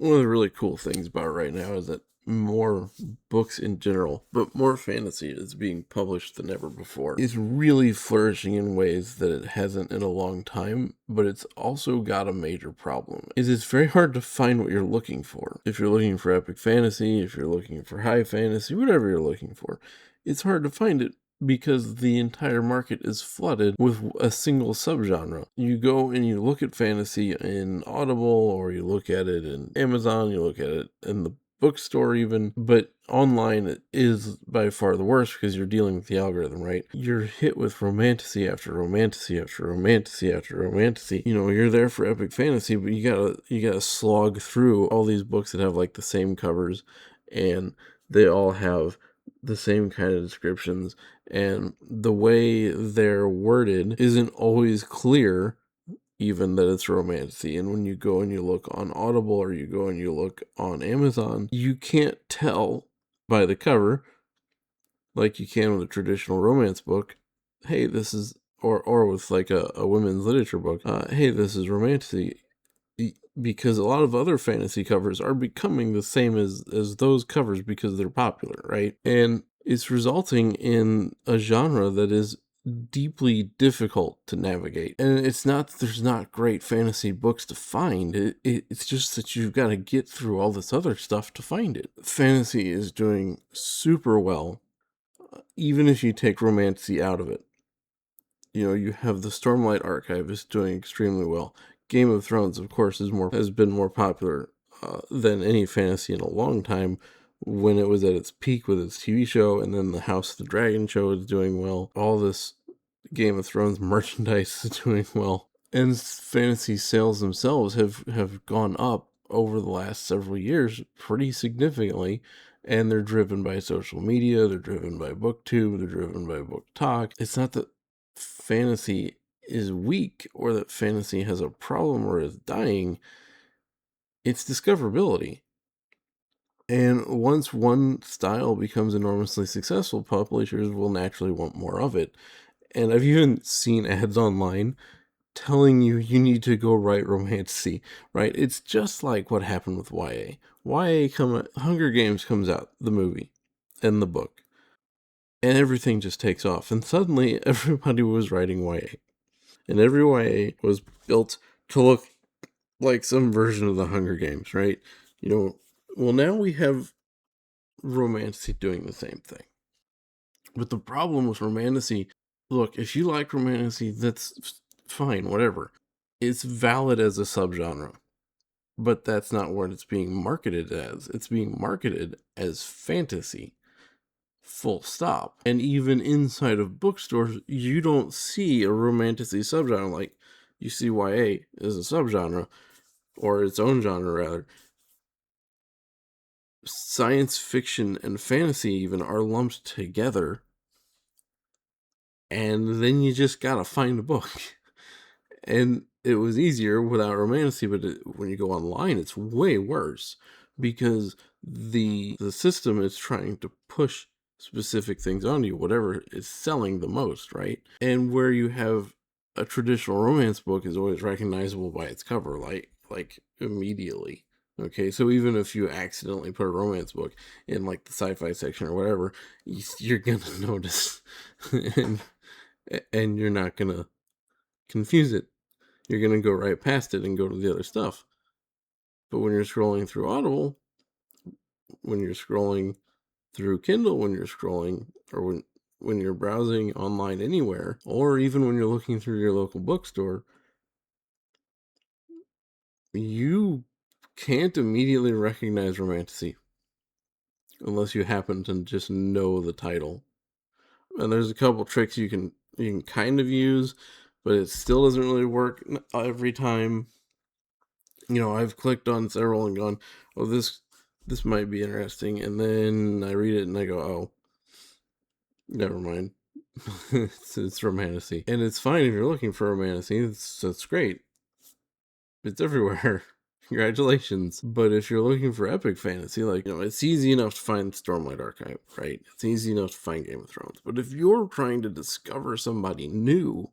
One of the really cool things about it right now is that more books in general, but more fantasy is being published than ever before. It's really flourishing in ways that it hasn't in a long time, but it's also got a major problem. It's very hard to find what you're looking for. If you're looking for epic fantasy, if you're looking for high fantasy, whatever you're looking for, it's hard to find it because the entire market is flooded with a single subgenre. You go and you look at fantasy in Audible, or you look at it in Amazon, you look at it in the bookstore even, but online it is by far the worst because you're dealing with the algorithm, right? You're hit with romantasy after romantasy after romantasy after romantasy. You're there for epic fantasy, but you gotta slog through all these books that have like the same covers, and they all have the same kind of descriptions, and the way they're worded isn't always clear, even that it's romantasy. And when you go and you look on Audible, or you go and you look on Amazon, you can't tell by the cover, like you can with a traditional romance book, hey, this is, or with like a women's literature book, hey, this is romantasy. Because a lot of other fantasy covers are becoming the same as those covers because they're popular, right? And it's resulting in a genre that is deeply difficult to navigate. And it's not that there's not great fantasy books to find. It's just that you've got to get through all this other stuff to find it. Fantasy is doing super well, even if you take romantasy out of it. You have the Stormlight Archive is doing extremely well. Game of Thrones, of course, has been more popular than any fantasy in a long time, when it was at its peak with its TV show, and then the House of the Dragon show is doing well. All this Game of Thrones merchandise is doing well. And fantasy sales themselves have gone up over the last several years pretty significantly, and they're driven by social media, they're driven by booktube, they're driven by book talk. It's not that fantasy is weak or that fantasy has a problem or is dying. It's discoverability. And once one style becomes enormously successful, publishers will naturally want more of it. And I've even seen ads online telling you need to go write romantasy, right? It's just like what happened with YA. Hunger Games comes out, the movie and the book, and everything just takes off. And suddenly everybody was writing YA. And every YA was built to look like some version of the Hunger Games, right? Well, now we have romantasy doing the same thing. But the problem with romantasy, look, if you like romantasy, that's fine, whatever. It's valid as a subgenre, but that's not what it's being marketed as. It's being marketed as fantasy. Full stop. And even inside of bookstores, you don't see a romantasy subgenre. Like, you see YA as a subgenre, or its own genre rather. Science fiction and fantasy even are lumped together, and then you just gotta find a book. And it was easier without romantasy, but when you go online, it's way worse, because the system is trying to push specific things on you, whatever is selling the most, right? And where you have a traditional romance book is always recognizable by its cover, like immediately. Okay, so even if you accidentally put a romance book in like the sci-fi section or whatever, you're gonna notice, and you're not gonna confuse it. You're gonna go right past it and go to the other stuff. But when you're scrolling through Audible, when you're scrolling through Kindle, when you're scrolling, or when you're browsing online anywhere, or even when you're looking through your local bookstore, you can't immediately recognize romantasy unless you happen to just know the title. And there's a couple tricks you can kind of use, but it still doesn't really work every time. I've clicked on several and gone, oh, this might be interesting, and then I read it and I go, oh, never mind. it's romantasy. And it's fine if you're looking for romantasy. That's great. It's everywhere. Congratulations. But if you're looking for epic fantasy, it's easy enough to find Stormlight Archive, right? It's easy enough to find Game of Thrones. But if you're trying to discover somebody new,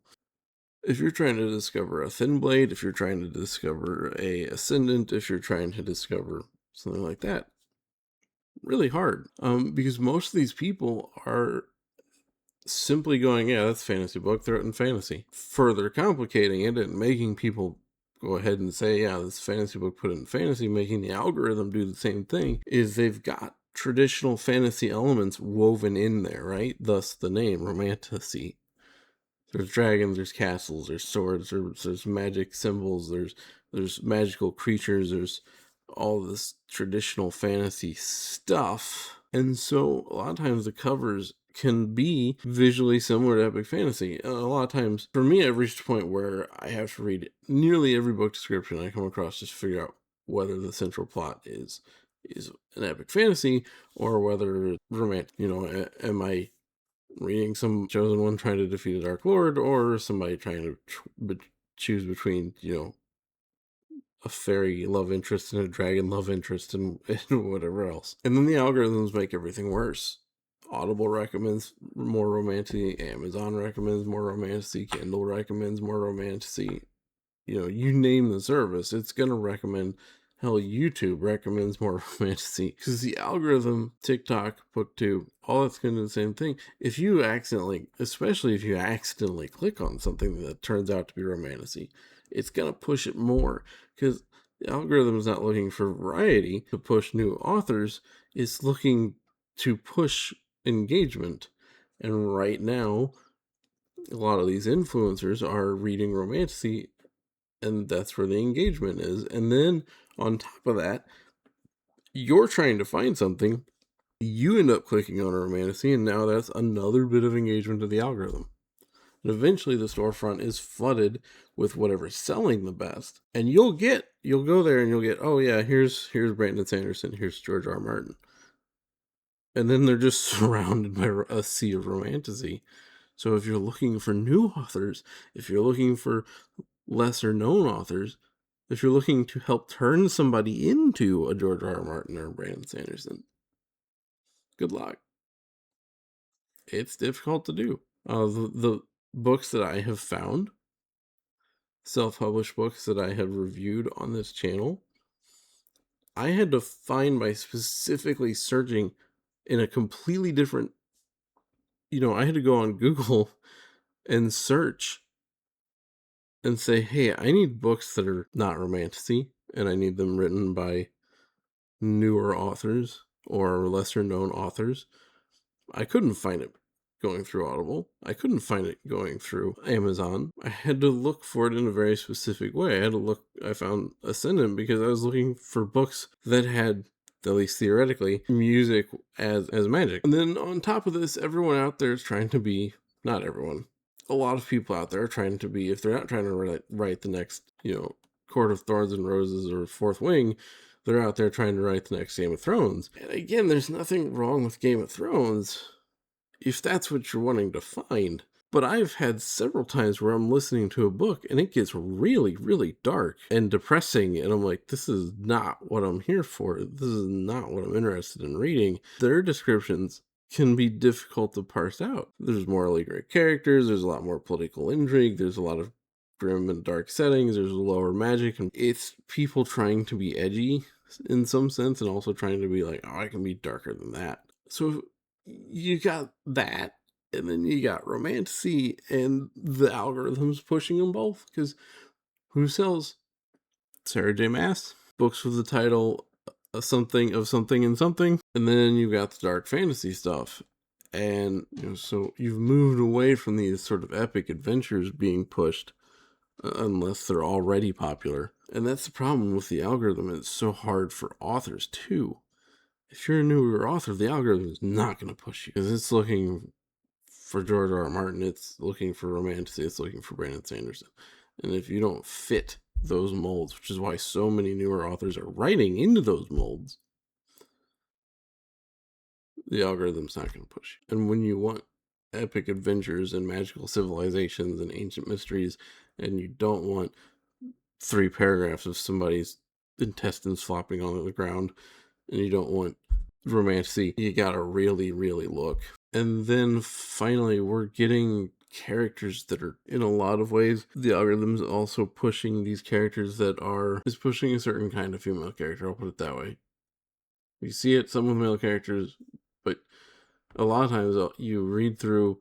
If you're trying to discover a thin blade, if you're trying to discover a ascendant, if you're trying to discover something like that, really hard. Because most of these people are simply going, yeah, that's a fantasy book, throw it in fantasy. Further complicating it and making people go ahead and say, yeah, this fantasy book, put it in fantasy, making the algorithm do the same thing, is they've got traditional fantasy elements woven in there, right? Thus the name, Romantasy. There's dragons, there's castles, there's swords, there's magic symbols, there's magical creatures, there's all this traditional fantasy stuff. And so a lot of times the covers can be visually similar to epic fantasy. A lot of times, for me, I've reached a point where I have to read nearly every book description I come across just to figure out whether the central plot is an epic fantasy or whether it's romantic. Am I reading some chosen one trying to defeat a dark lord, or somebody trying to choose between, a fairy love interest and a dragon love interest and whatever else. And then the algorithms make everything worse. Audible recommends more romantasy, Amazon recommends more romantasy, Kindle recommends more romantasy. You name the service, it's going to recommend. Hell, YouTube recommends more romantasy because the algorithm, TikTok, BookTube, all that's going to do the same thing. Especially if you accidentally click on something that turns out to be romantasy, it's going to push it more because the algorithm is not looking for variety to push new authors. It's looking to push engagement. And right now, a lot of these influencers are reading romantasy, and that's where the engagement is. And then on top of that, you're trying to find something, you end up clicking on a romantasy, and now that's another bit of engagement to the algorithm. And eventually the storefront is flooded with whatever's selling the best. And you'll go there and you'll get, oh yeah, here's Brandon Sanderson, here's George R. Martin. And then they're just surrounded by a sea of romantasy. So if you're looking for new authors, if you're looking for lesser known authors, if you're looking to help turn somebody into a George R. R. Martin or Brandon Sanderson, good luck. It's difficult to do. The books that I have found, self-published books that I have reviewed on this channel, I had to find by specifically searching in a completely different, I had to go on Google and search and say, hey, I need books that are not romantasy, and I need them written by newer authors or lesser known authors. I couldn't find it going through Audible. I couldn't find it going through Amazon. I had to look for it in a very specific way. I found Ascendant because I was looking for books that had, at least theoretically, music as magic. And then on top of this, everyone out there is trying to be, not everyone, a lot of people out there are trying to be, if they're not trying to write the next, Court of Thorns and Roses or Fourth Wing, they're out there trying to write the next Game of Thrones. And again, there's nothing wrong with Game of Thrones if that's what you're wanting to find. But I've had several times where I'm listening to a book and it gets really, really dark and depressing. And I'm like, this is not what I'm here for. This is not what I'm interested in reading. Their descriptions can be difficult to parse out. There's morally gray characters. There's a lot more political intrigue. There's a lot of grim and dark settings. There's lower magic. And it's people trying to be edgy in some sense and also trying to be like, oh, I can be darker than that. So you got that, and then you got romantasy, and the algorithm's pushing them both, because who sells Sarah J. Maas books with the title something of something and something, and then you've got the dark fantasy stuff. And so you've moved away from these sort of epic adventures being pushed, unless they're already popular. And that's the problem with the algorithm. It's so hard for authors too. If you're a newer author, the algorithm is not going to push you because it's looking for George R. R. Martin, it's looking for romantasy, it's looking for Brandon Sanderson. And if you don't fit those molds, which is why so many newer authors are writing into those molds, the algorithm's not going to push you. And when you want epic adventures and magical civilizations and ancient mysteries, and you don't want 3 paragraphs of somebody's intestines flopping on the ground, and you don't want romantasy, you gotta really, really look. And then finally, we're getting characters that are, in a lot of ways, the algorithm's also pushing these characters is pushing a certain kind of female character, I'll put it that way. You see it, some with male characters, but a lot of times you read through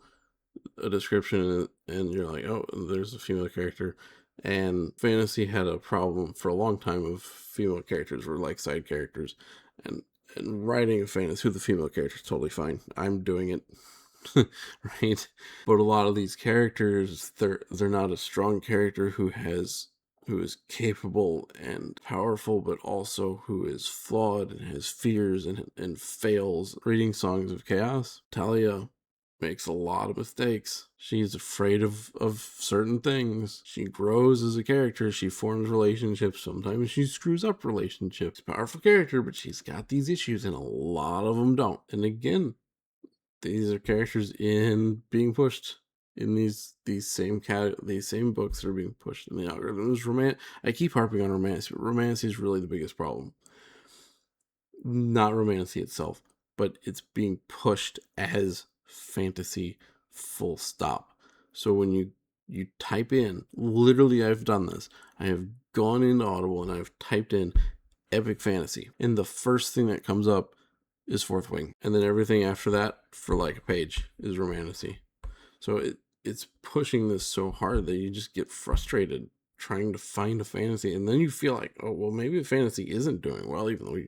a description and you're like, oh, there's a female character. And fantasy had a problem for a long time of female characters were like side characters, and writing a fantasy with a female character is totally fine. I'm doing it. Right? But a lot of these characters, they're not a strong character who is capable and powerful, but also who is flawed and has fears and fails. Reading Songs of Chaos, Talia makes a lot of mistakes. She's afraid of certain things. She grows as a character. She forms relationships. Sometimes she screws up relationships. Powerful character, but she's got these issues, and a lot of them don't. And again, these are characters in being pushed in these same books that are being pushed in the algorithms. I keep harping on romance, but romance is really the biggest problem. Not Romantasy itself, but it's being pushed as fantasy, full stop. So when you type in, literally I've done this. I have gone into Audible and I've typed in epic fantasy, and the first thing that comes up is Fourth Wing, and then everything after that for like a page is Romantasy. So it's pushing this so hard that you just get frustrated trying to find a fantasy, and then you feel like, oh well, maybe the fantasy isn't doing well, even though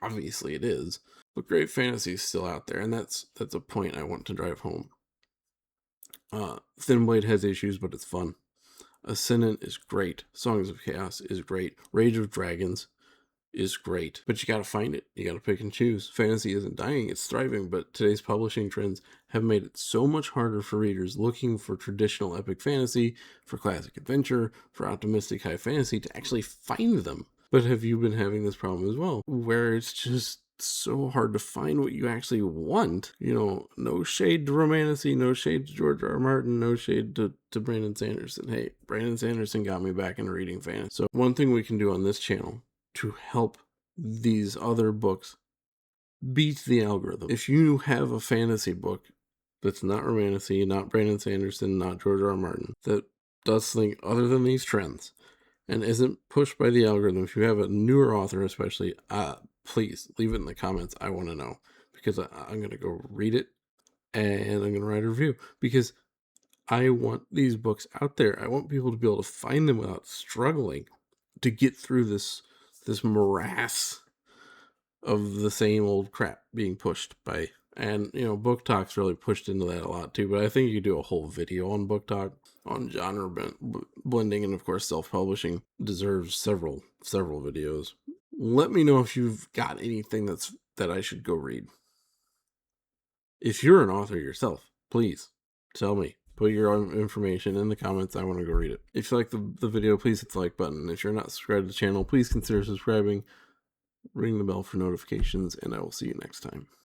obviously it is. But great fantasy is still out there, and that's a point I want to drive home. Thin Blade has issues, but it's fun. Ascendant is great. Songs of Chaos is great. Rage of Dragons is great, but you gotta find it. You gotta pick and choose. Fantasy isn't dying, it's thriving, but today's publishing trends have made it so much harder for readers looking for traditional epic fantasy, for classic adventure, for optimistic high fantasy to actually find them. But have you been having this problem as well, where it's just so hard to find what you actually want? You know, no shade to Romantasy, no shade to George R. R. Martin, no shade to Brandon Sanderson. Hey, Brandon Sanderson got me back into reading fantasy. So one thing we can do on this channel to help these other books beat the algorithm. If you have a fantasy book that's not Romantasy, not Brandon Sanderson, not George R. R. Martin, that does something other than these trends and isn't pushed by the algorithm, if you have a newer author especially, please leave it in the comments. I want to know, because I'm going to go read it and I'm going to write a review, because I want these books out there. I want people to be able to find them without struggling to get through this morass of the same old crap being pushed by, and you know, Book Talk's really pushed into that a lot too, but I think you could do a whole video on Book Talk on genre blending, and of course self-publishing deserves several videos. Let me know if you've got anything that I should go read. If you're an author yourself, please tell me. Put your own information in the comments. I want to go read it. If you like the video, please hit the like button. If you're not subscribed to the channel, please consider subscribing. Ring the bell for notifications, and I will see you next time.